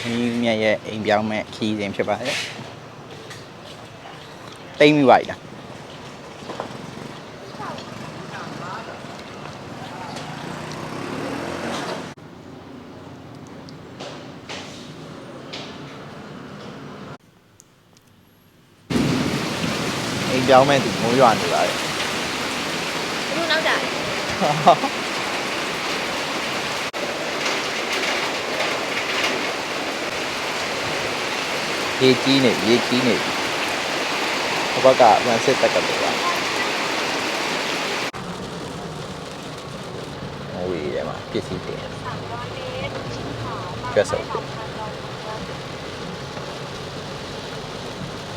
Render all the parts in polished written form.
ညီမြတ်ရဲ့အိမ်ပြောင်းမဲ့ခီးစဉ်ဖြစ်ပါတယ်တိတ်မိပါလားအိမ်ပြောင်းမဲ့သူမိုးရွာနေပါတယ်ဘယ်လိုနောက်ကြလဲရေကြီးနေဟိုဘက်ကဗန်စစ်တက်ကလို့ပါဟိုရေထဲမှာပစ္စည်းတင်ကျွတ်စုပ်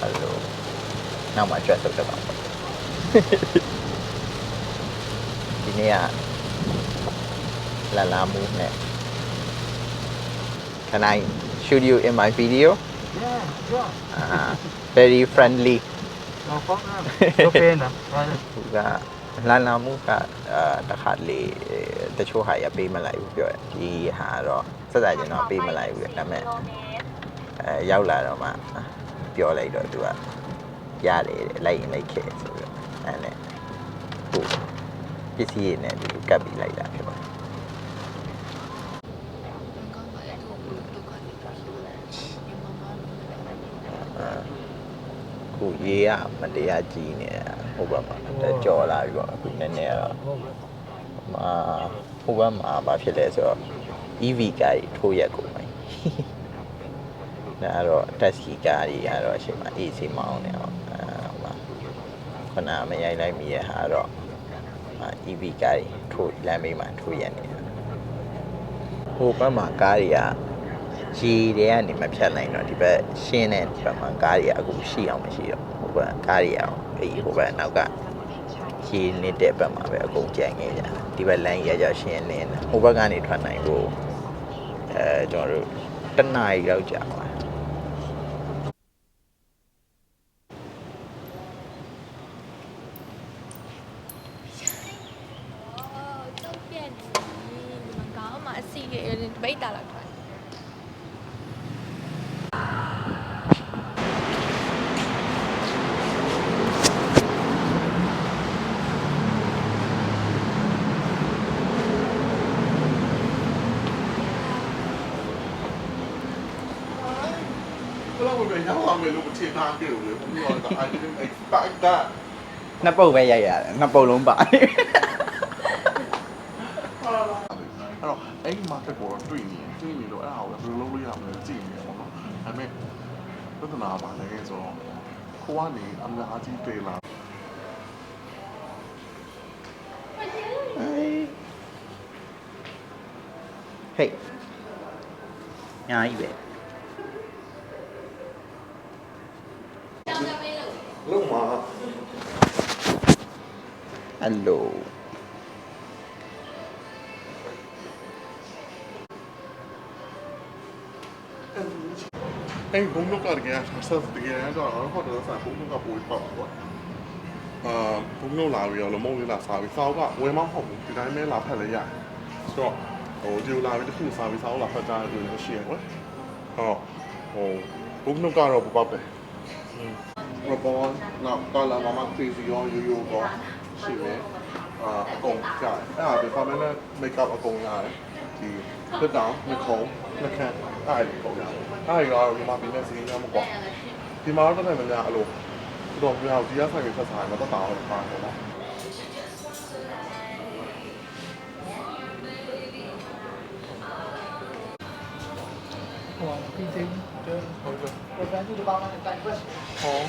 အဲ့လိုနောက်မှကျွတ်စုပ်တော့ပါဒီနေ့ကလာမှုနဲ့ Can I shoot you in my video? Yeah, sure. Very friendly. No problem. Okay na. သူကလာမှုကတခါလေတချို့ဟာရပေးမလိုက်ဘူးပြောတယ်ဒီဟာတော့စက်ကြင်တော့ပေးမလိုက်ဘူးဒါပေမဲ့ရောက်လာတော့မှပြောလိုက်တော့သူကရတယ်လိုက်ရင်လိုက်ခဲ့ဆိုပြီးအဲ့နဲ့ဟိုပစ္စည်းရည်နဲ့ဒီကပ်ပြီးလိုက်တာဖြစ်ပါတယ်ခုရေကမတရားကြီးနေတာဟိုဘက်မှာကြော်လာပြီးတော့အခုနည်းနည်းတော့ဟိုဘက်မှာဘာဖြစ်လဲဆိုတော့ EV ကားကြီးထိုးရက်ကုန်ပြီဒါကတော့ taxi ကားကြီးကတော့အချိန်မှာ AC မောင်းနေအောင်ဟိုမှာခဏမရိုက်လိုက်မိရဟာတော့ EV ကားကြီးထိုးလမ်းမေးမှာထိုးရက်နေတာဟိုဘက်မှာကားတွေကရေတွေကနေမဖြတ်နိုင်တော့ဒီဘက်ရှင်းတဲ့ဒီဘက်မှာကားတွေအခုရှိအောင်မရှိတော့ဟိုဘက်ကားတွေအောင်ဟိုဘက်နောက်ကရေနေတဲ့ဘက်မှာပဲအကုန်ကြံခဲ့ကြဒီဘက်လမ်းရကြရှင်းနေဟိုဘက်ကနေထွက်နိုင်ဖို့ကျွန်တော်တို့တနအီလောက်ကြာပါပိတ်တာလောက်ထွက်ဘယ်လိုပဲရောက်အောင်လို့မထင်ထားခဲ့ဘူးလေဘုရားက I didn't expect that နှစ်ပုတ်ပဲရိုက်ရတယ်နှစ်ပုတ်လုံးပါတယ်အဲ့တော့အဲ့ဒီ market ကိုတော့တွေ့နေလို့အဲ့ဒါကိုဘယ်လိုလုပ်လို့ရမလဲကြည့်နေရပေါ့နော်ဒါပေမဲ့ပြဿနာပါလဲဆိုတော့ကိုကနေအများကြီးတွေ့လာဟေးညာကြီးပဲလုံးမှာ Helloအဲ့ဘုံလုံးကတကယ်ဆက်တကယ်တော့ဟောတော့ဆက်ဘုံလုံးကပို့ပေါ့ကွာဘုံလုံးလာပြီးတော့လမုံလေးလာစားပြီးစောက်ကဝယ်မဟုတ်ဘူးဒီတိုင်းပဲလာဖက်လဲရတယ်ဆိုတော့ဟိုဒီလိုလာပြီးတစ်ခုစားပြီးစောက်လာဖက်ကြတယ်လို့ရှိရကွာဟောဘုံလုံးကတော့ပပောက်တယ်ဘဘောနောက်ကာလာမမခရီးရောယူကောရှိမယ်အကုန်ကြတယ်အဲ့ဒါဒီ permanent makeup အကုန်ရတယ်ဒီလက်တောင်နှခုံးနှခမ်းအဲ့ဒီပုံရတယ်အဲ့ဒီကတော့ဒီမှာပြင်းတဲ့စီးရမှာကွာဒီမှာတော့တော်တော်များများအဲ့လိုတော်တော်များဒီရဆိုင်တွေဆက်စားရင်တော့တောင်းတော့ပါတယ်နော်ဟိုပြီးသေးတယ်ဟုတ်ကဲ့ဘယ်ကနေဒီပေါင်းနဲ့တိုင်ပတ်ဟော